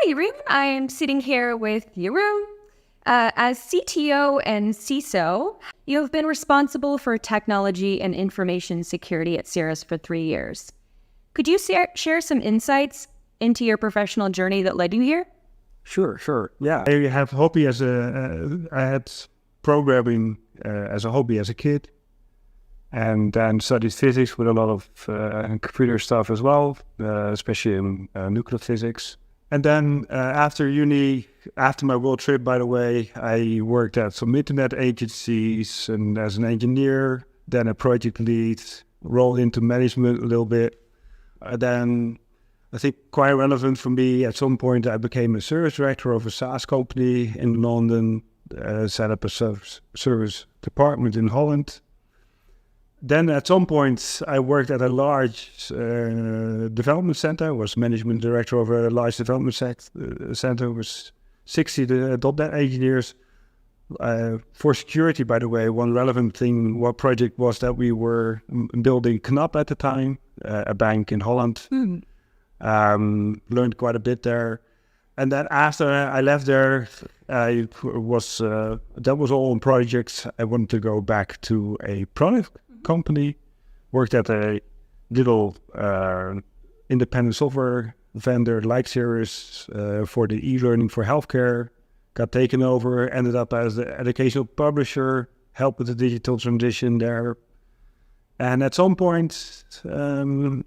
Hi, Jeroen. I'm sitting here with Jeroen. As CTO and CISO, you have been responsible for technology and information security at Cirrus for 3 years. Could you share some insights into your professional journey that led you here? Sure. Yeah, I have hobby I had programming as a hobby as a kid, and then studied physics with a lot of computer stuff as well, especially in nuclear physics. And then after uni, after my world trip, by the way, I worked at some internet agencies and as an engineer, then a project lead, rolled into management a little bit. Then I think quite relevant for me, at some point I became a service director of a SaaS company in London, set up a service department in Holland. Then at some point I worked at a large development center, was management director of a large development center with 60 .NET engineers. For security, by the way, one relevant thing, what project was that we were building Knap at the time, a bank in Holland. Learned quite a bit there. And then after I left there, that was all on projects. I wanted to go back to a product company, worked at a little independent software vendor like Cirrus for the e-learning for healthcare, got taken over, ended up as the educational publisher, helped with the digital transition there. And at some point, I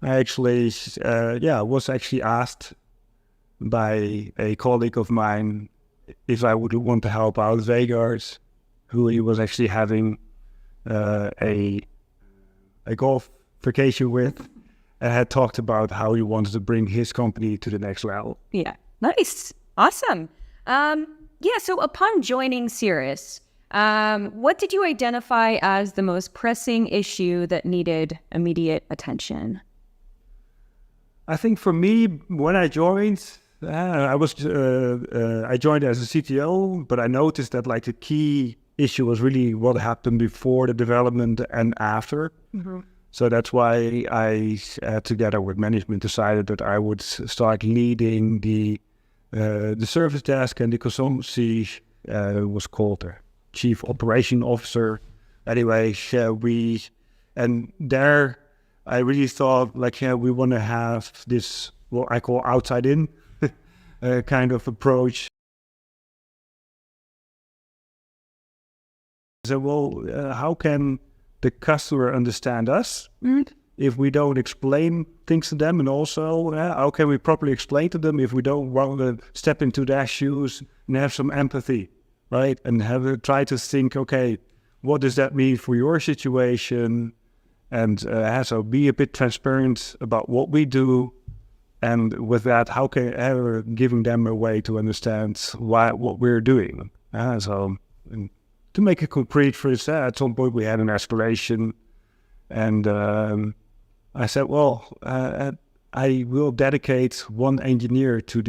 actually, was actually asked by a colleague of mine if I would want to help out Vegard, who he was actually having a golf vacation with, and had talked about how he wanted to bring his company to the next level. Yeah, nice. Awesome. So upon joining Cirrus, what did you identify as the most pressing issue that needed immediate attention? I think for me, when I joined, I joined as a CTO, but I noticed that like the key issue was really what happened before the development and after. Mm-hmm. So that's why I, together with management, decided that I would start leading the service desk, and the consultancy was called the Chief Operation Officer. Anyway, and there I really thought we want to have this, what I call outside in kind of approach. So, how can the customer understand us if we don't explain things to them? And also, how can we properly explain to them if we don't want to step into their shoes and have some empathy, right? And try to think, okay, what does that mean for your situation? And so be a bit transparent about what we do. And with that, how can giving them a way to understand what we're doing? To make it concrete for us, at some point we had an escalation, and I said, I will dedicate one engineer to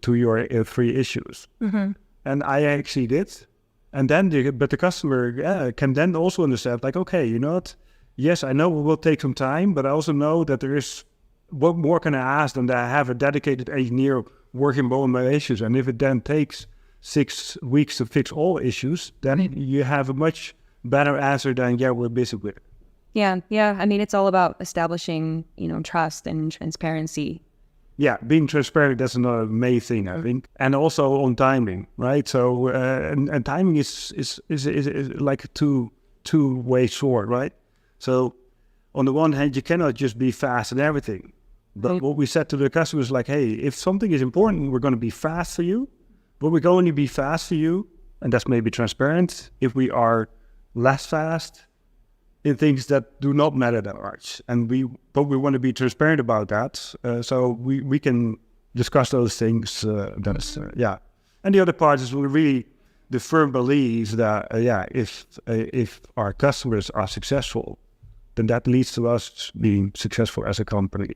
your 3 issues, and I actually did. And then, but the customer can then also understand, okay, you know what? Yes, I know it will take some time, but I also know that there is, what more can I ask than that I have a dedicated engineer working on my issues, and if it then takes 6 weeks to fix all issues, then you have a much better answer than, we're busy with it. Yeah. I mean, it's all about establishing, trust and transparency. Yeah, being transparent, that's another main thing, I think. And also on timing, right? So, and timing is like a two-way sword, right? So, on the one hand, you cannot just be fast in everything. But what we said to the customers, hey, if something is important, we're going to be fast for you. But we're going to be fast for you, and that's maybe transparent, if we are less fast in things that do not matter that much. But we want to be transparent about that, so we can discuss those things. And the other part is really the firm belief that if our customers are successful, then that leads to us being successful as a company.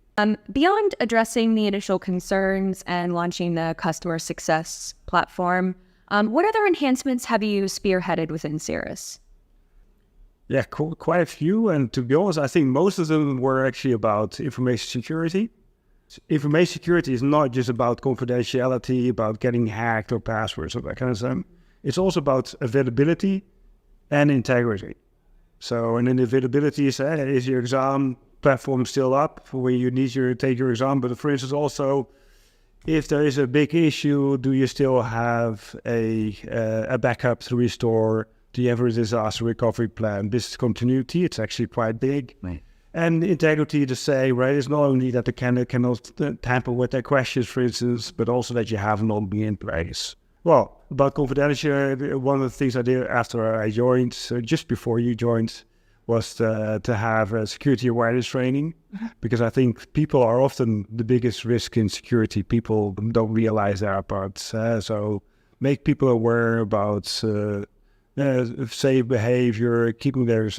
Beyond addressing the initial concerns and launching the customer success platform, what other enhancements have you spearheaded within Cirrus? Yeah, quite a few. And to be honest, I think most of them were actually about information security. information security is not just about confidentiality, about getting hacked or passwords or that kind of stuff. It's also about availability and integrity. So, and then availability is your exam platform still up for when you need to take your exam? But for instance, also, if there is a big issue, do you still have a backup to restore? Do you have a disaster recovery plan? Business continuity, it's actually quite big. Right. And integrity to say, right, it's not only that the candidate cannot tamper with their questions, for instance, but also that you have an OMB in place. Well, about confidentiality, one of the things I did after I joined, just before you joined, was to have a security awareness training, because I think people are often the biggest risk in security. People don't realize that part. So make people aware about safe behavior, keeping their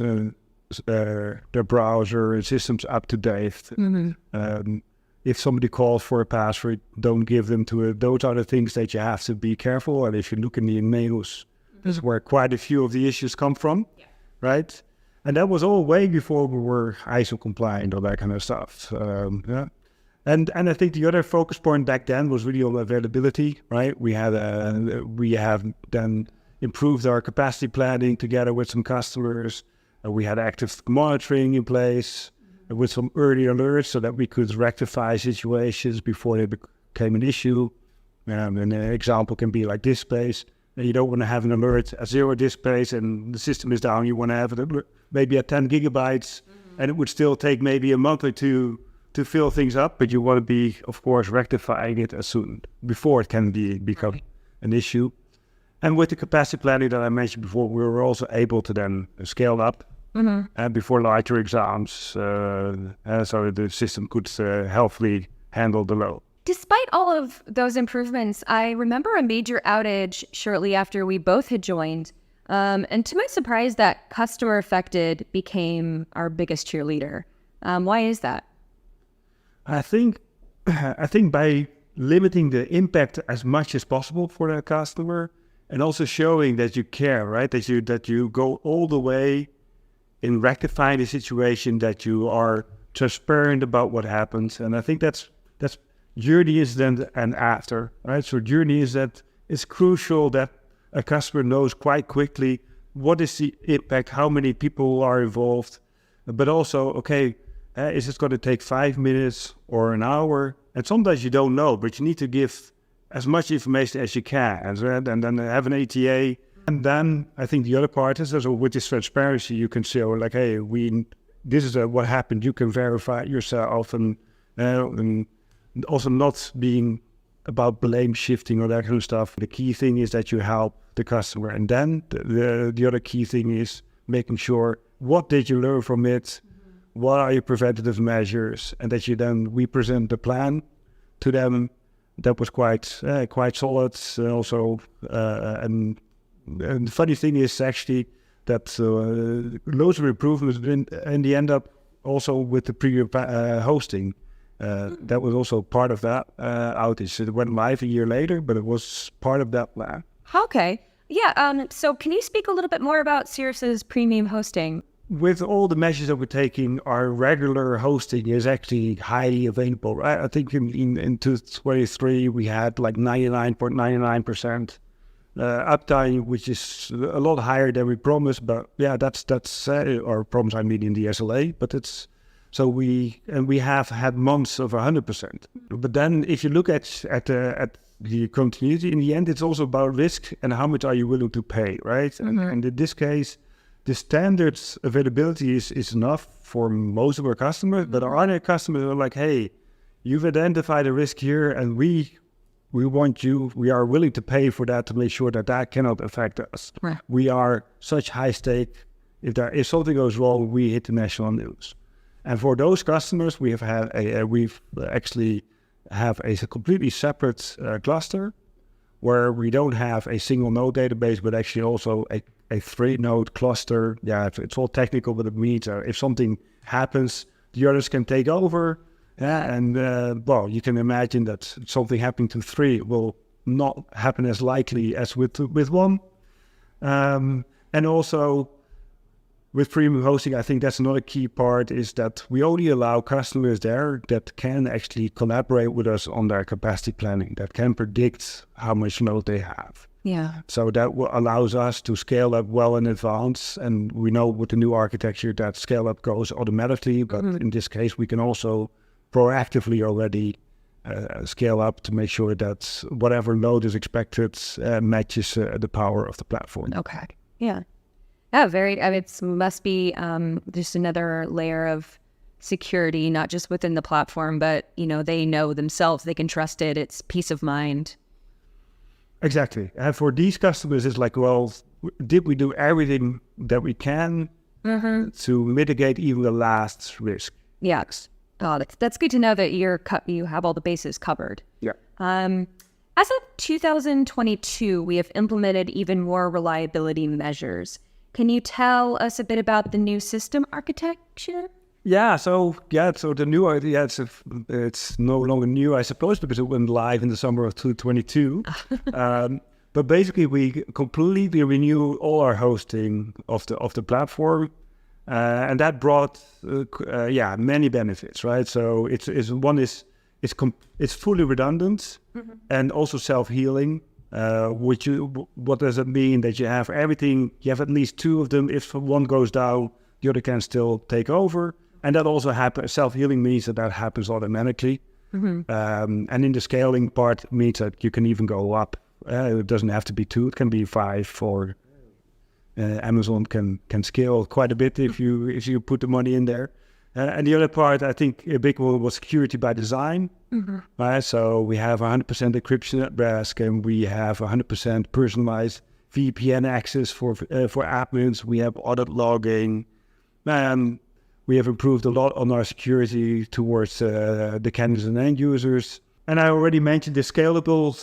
browser and systems up to date. If somebody calls for a password, don't give them to it. Those are the things that you have to be careful. And if you look in the mails, this is where quite a few of the issues come from, right? And that was all way before we were ISO compliant or that kind of stuff. And I think the other focus point back then was really on availability, right? We have then improved our capacity planning together with some customers. We had active monitoring in place with some early alerts so that we could rectify situations before they became an issue. And an example can be like displays. You don't want to have an alert at 0 displays and the system is down. You want to have it maybe at 10 gigabytes, and it would still take maybe a month or two to fill things up, but you want to be, of course, rectifying it as soon before it can become an issue. And with the capacity planning that I mentioned before, we were also able to then scale up before larger exams, so the system could healthily handle the load. Despite all of those improvements, I remember a major outage shortly after we both had joined. And to my surprise, that customer affected became our biggest cheerleader. Why is that? I think by limiting the impact as much as possible for the customer, and also showing that you care, right? That you go all the way in rectifying the situation, that you are transparent about what happens. And I think that's during the incident and after, right? So during the incident, it's crucial that a customer knows quite quickly what is the impact, how many people are involved, but also, okay, is it going to take 5 minutes or an hour? And sometimes you don't know, but you need to give as much information as you can, and then have an ATA. And then I think the other part is also with this transparency, you can show like, hey, this is what happened. You can verify it yourself, and also not being about blame shifting or that kind of stuff. The key thing is that you help the customer, and then the other key thing is making sure what did you learn from it, what are your preventative measures, and that we present the plan to them. That was quite solid. Also, and the funny thing is actually that loads of improvements in the end up also with the premium hosting. That was also part of that outage. It went live a year later, but it was part of that plan. Okay. Yeah. So can you speak a little bit more about Cirrus's premium hosting? With all the measures that we're taking, our regular hosting is actually highly available, right? I think in 2023, we had like 99.99% uptime, which is a lot higher than we promised. But yeah, that's our promise, I mean, in the SLA. But it's so we have had months of 100%. But then if you look at the continuity, in the end, it's also about risk and how much are you willing to pay, right? And in this case, the standard availability is enough for most of our customers, but our other customers are like, hey, you've identified a risk here, and we are willing to pay for that to make sure that cannot affect us. Right. We are such high stake. If something goes wrong, we hit the national news. And for those customers, we actually have a completely separate cluster where we don't have a single node database, but actually also a 3-node cluster. Yeah, it's all technical, but it means if something happens, the others can take over. Yeah, and you can imagine that something happening to 3 will not happen as likely as with 1. And also, with premium hosting, I think that's another key part, is that we only allow customers there that can actually collaborate with us on their capacity planning, that can predict how much load they have. Yeah. So that allows us to scale up well in advance. And we know with the new architecture that scale up goes automatically, but in this case, we can also proactively already scale up to make sure that whatever load is expected matches the power of the platform. Okay. Yeah. Yeah. It must be just another layer of security, not just within the platform, but, they know themselves, they can trust it. It's peace of mind. Exactly. And for these customers, it's like, well, did we do everything that we can to mitigate even the last risk? Yes. Oh, that's good to know that you have all the bases covered. Yeah. As of 2022, we have implemented even more reliability measures. Can you tell us a bit about the new system architecture? So the new idea, it's no longer new, I suppose, because it went live in the summer of 2022. But basically, we completely renewed all our hosting of the platform, and that brought many benefits, right? So it's fully redundant and also self-healing. What does it mean? That you have everything, you have at least two of them. If one goes down, the other can still take over. And that also happens, self-healing means that happens automatically. And in the scaling part, it means that you can even go up. It doesn't have to be 2, it can be 5, or Amazon can scale quite a bit if you put the money in there. And the other part, I think a big one was security by design. Right? So we have 100% encryption at rest, and we have 100% personalized VPN access for admins. We have audit logging. We have improved a lot on our security towards the candidates and end users. And I already mentioned the scalable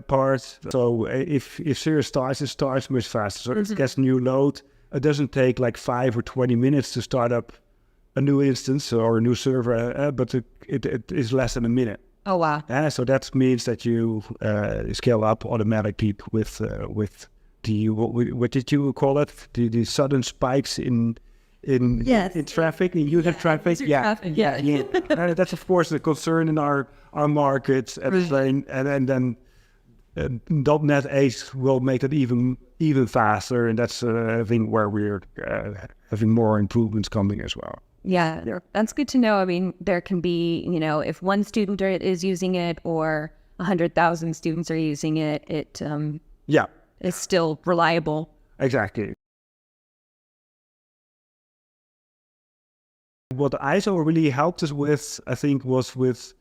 part. So if Cirrus starts, it starts much faster. So it gets new load. It doesn't take like 5 or 20 minutes to start up a new instance or a new server, but it is less than a minute. Oh, wow. So that means that you scale up automatically with the, what did you call it? The sudden spikes in traffic, in user traffic. Traffic. That's of course a concern in our markets, and then .NET 8 will make that even faster, and that's a thing where we're having more improvements coming as well. Yeah, that's good to know. I mean, there can be, if one student is using it or 100,000 students are using it, it is still reliable. Exactly. What ISO really helped us with, I think, it's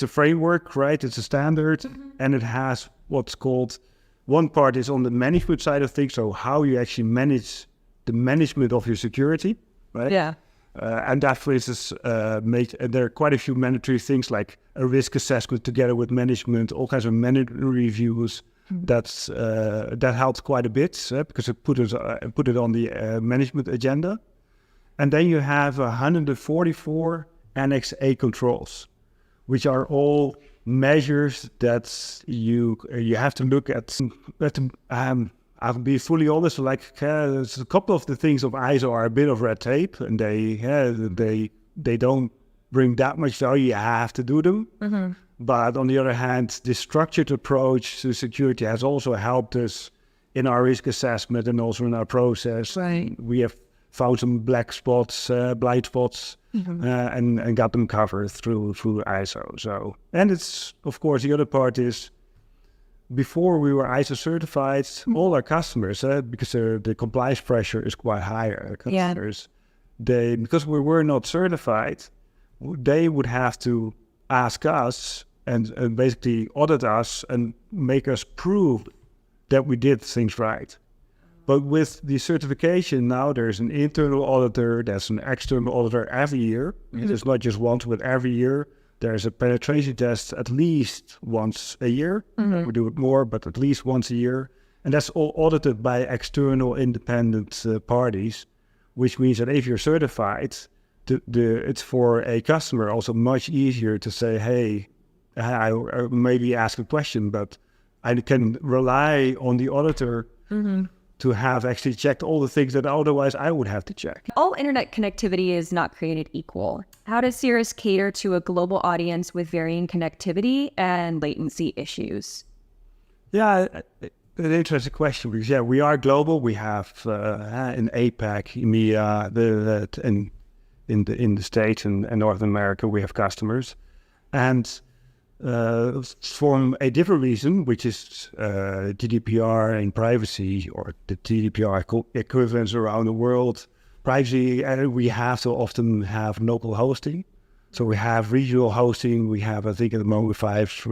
a framework, right? It's a standard, and it has what's called, one part is on the management side of things, so how you actually manage the management of your security, right? Yeah. And that, for instance, there are quite a few mandatory things like a risk assessment together with management, all kinds of management reviews. That helped quite a bit because it put it on the management agenda. And then you have 144 Annex A controls, which are all measures that you have to look at. I'll be fully honest, there's a couple of the things of ISO are a bit of red tape, and they don't bring that much value. You have to do them. But on the other hand, this structured approach to security has also helped us in our risk assessment and also in our process. Right. We have found some black spots, blind spots, and got them covered through ISO. So, and it's, of course, the other part is, before we were ISO certified, all our customers, because the compliance pressure is quite higher, customers, because we were not certified, they would have to ask us and basically audit us and make us prove that we did things right. But with the certification now, there's an internal auditor, there's an external auditor every year. It's not just once, but every year. There's a penetration test at least once a year. We do it more, but at least once a year. And that's all audited by external independent parties, which means that if you're certified, it's for a customer also much easier to say, hey, I maybe ask a question, but I can rely on the auditor to have actually checked all the things that otherwise I would have to check. All internet connectivity is not created equal. How does Cirrus cater to a global audience with varying connectivity and latency issues? Yeah, an interesting question, because we are global. We have in APAC, EMEA, and in the States and North America, we have customers, and from a different reason, which is GDPR and privacy, or the GDPR equivalents around the world. Privacy, we have to often have local hosting. So we have regional hosting. We have, I think at the moment, 5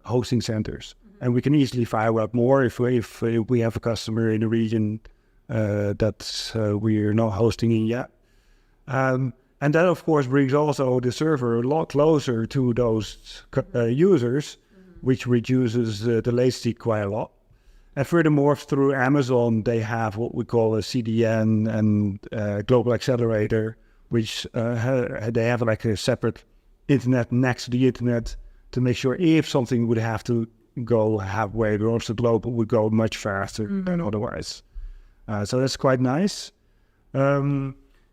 hosting centers. And we can easily fire up more if we have a customer in a region that we're not hosting in yet. And that, of course, brings also the server a lot closer to those users, which reduces the latency quite a lot. And furthermore, through Amazon, they have what we call a CDN and Global Accelerator, which they have like a separate internet next to the internet to make sure if something would have to go halfway across the globe, it would go much faster than otherwise. So that's quite nice.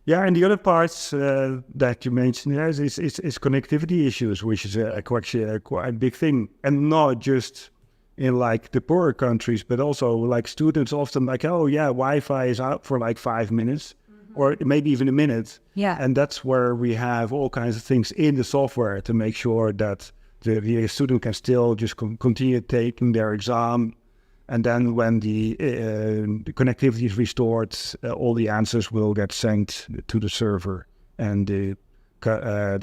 Yeah, and the other parts that you mentioned is connectivity issues, which is quite big thing, and not just in like the poorer countries, but also like students often like, oh yeah, Wi-Fi is out for like 5 minutes, or maybe even a minute. Yeah, and that's where we have all kinds of things in the software to make sure that the student can still just continue taking their exam. And then when the connectivity is restored, all the answers will get sent to the server, and the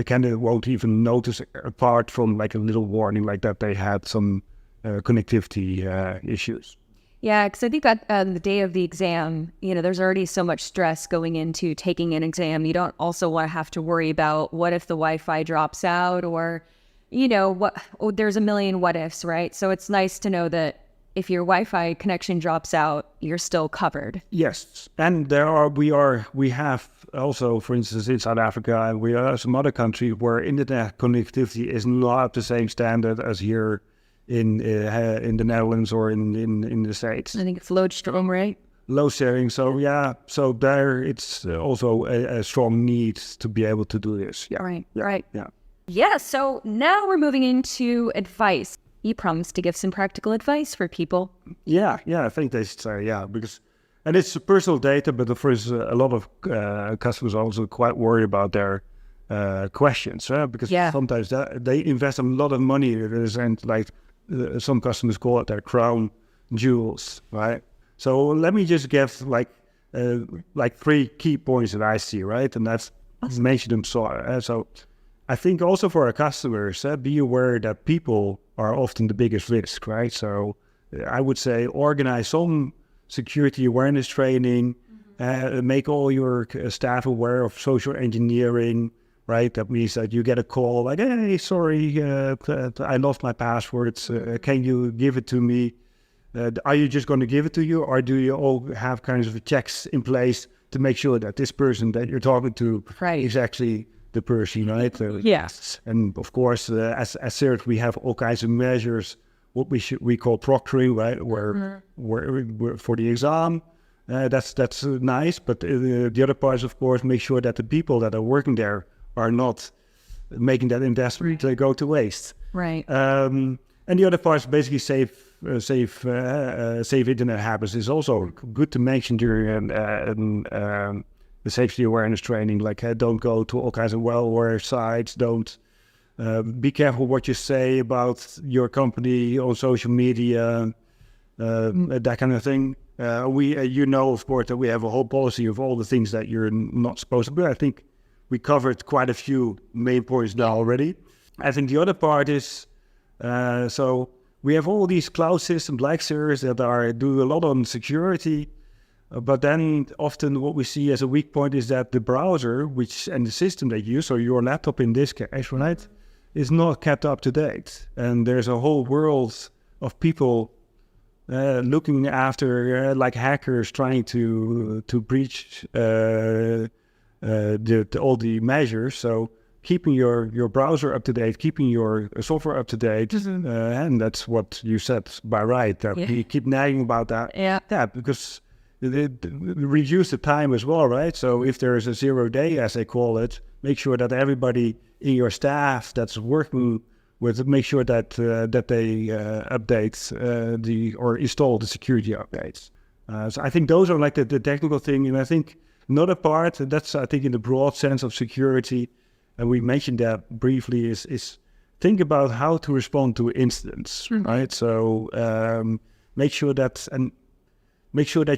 candidate won't even notice, apart from like a little warning like that they had some connectivity issues. Yeah, because I think that the day of the exam, there's already so much stress going into taking an exam. You don't also want to have to worry about what if the Wi-Fi drops out, or, there's a million what ifs, right? So it's nice to know that if your Wi-Fi connection drops out, you're still covered. Yes, and we have also, for instance, in South Africa, and we are some other countries where internet connectivity is not the same standard as here in the Netherlands or in the States. I think it's load strong, right? Low sharing. So yeah, so there it's also a strong need to be able to do this. Yeah. Right. Yeah. Right. Yeah. Yeah. So now we're moving into advice. You promised to give some practical advice for people. Yeah, I think they should say, because, and it's personal data, but of course a lot of customers are also quite worried about their questions, because sometimes they invest a lot of money, and like some customers call it their crown jewels, right? So let me just give like 3 key points that I see, right? And that's mention them. So I think also for our customers, be aware that people are often the biggest risk, right? So I would say organize some security awareness training, make all your staff aware of social engineering, right? That means that you get a call like, hey, sorry, I lost my passwords. Can you give it to me? Are you just going to give it to you, or do you all have kinds of checks in place to make sure that this person that you're talking to is actually the person, right? Yes. And of course, as Cirrus, we have all kinds of measures, what we call proctoring, right? Where for the exam, that's nice. But the other parts, of course, make sure that the people that are working there are not making that investment to go to waste. Right. And the other parts, basically safe internet habits, is also good to mention during the safety awareness training, like don't go to all kinds of malware sites, don't be careful what you say about your company on social media, that kind of thing. Of course, that we have a whole policy of all the things that you're not supposed to do. I think we covered quite a few main points now already. I think the other part is, so we have all these cloud systems like Cirrus that do a lot on security. But then often what we see as a weak point is that the browser, and the system that you use, or your laptop in this case, right, is not kept up to date. And there's a whole world of people looking after, like hackers, trying to breach all the measures. So keeping your browser up to date, keeping your software up to date, and that's what you said by right. That we keep nagging about that. Yeah, because it reduce the time as well, right? So if there is a 0 day, as they call it, make sure that everybody in your staff that's working with it, make sure that that they update or install the security updates. So I think those are like the technical thing, and I think another part, and that's I think in the broad sense of security, and we mentioned that briefly, is think about how to respond to incidents, right? So make sure that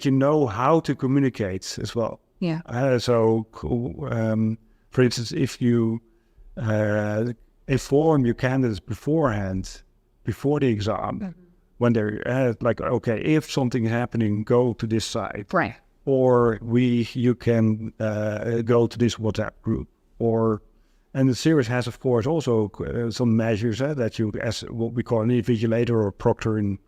you know how to communicate as well. Yeah. For instance, if you inform your candidates beforehand, before the exam, when they're like, okay, if something happening, go to this site, Right. or you can go to this WhatsApp group, and the Cirrus has, of course, also some measures that you, as what we call an invigilator or proctor in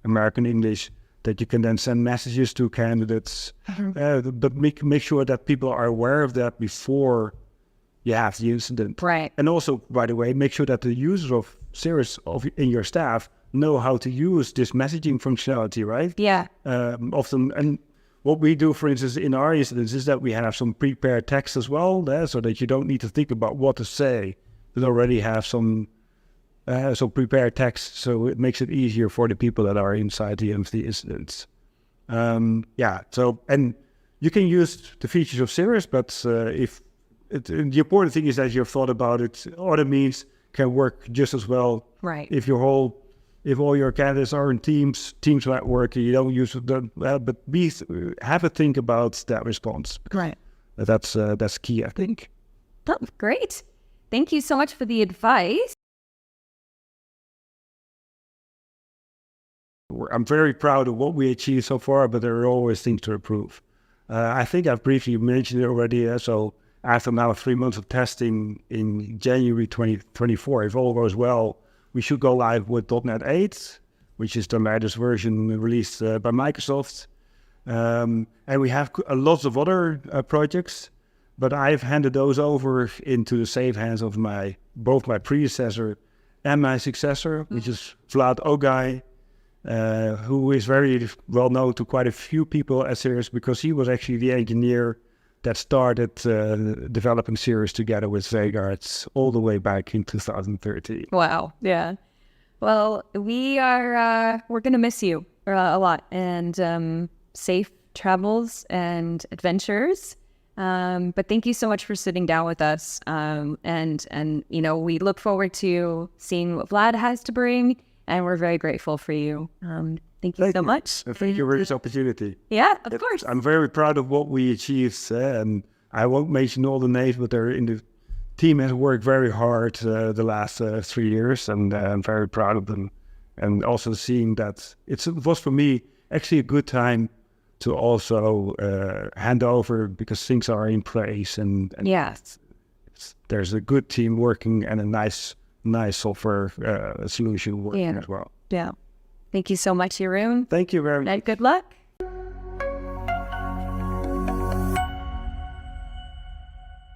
American English, that you can then send messages to candidates, but make sure that people are aware of that before you have the incident. Right. And also, by the way, make sure that the users of Cirrus in your staff know how to use this messaging functionality, right? Yeah. Often, and what we do, for instance, in our incidents is that we have some prepared text as well, so that you don't need to think about what to say. We already have some prepared text, so it makes it easier for the people that are inside the incidents. So, and you can use the features of Cirrus, but the important thing is that you've thought about it. Other means can work just as well. Right. If all your candidates are in teams might work, and you don't use them well, but have a think about that response. Right. That's key, I think. Oh, great. Thank you so much for the advice. I'm very proud of what we achieved so far, but there are always things to improve. I think I've briefly mentioned it already. So after now 3 months of testing in January 2024, if all goes well, we should go live with .NET 8, which is the latest version released by Microsoft. And we have lots of other projects, but I've handed those over into the safe hands of both my predecessor and my successor, which is Vlad Ogaj, who is very well known to quite a few people at Cirrus, because he was actually the engineer that started developing Cirrus together with Vegaards all the way back in 2013. Wow. Yeah. Well, we're going to miss you a lot, and safe travels and adventures. But thank you so much for sitting down with us. And we look forward to seeing what Vlad has to bring, and we're very grateful for you. Thank you so much. Thank you for this opportunity. Yeah, of course. I'm very proud of what we achieved, and I won't mention all the names, but the team has worked very hard the last 3 years, and I'm very proud of them. And also seeing that it was for me actually a good time to also hand over, because things are in place, and there's a good team working and a nice software solution working as well. Yeah. Thank you so much, Jeroen. Thank you very much. And good luck.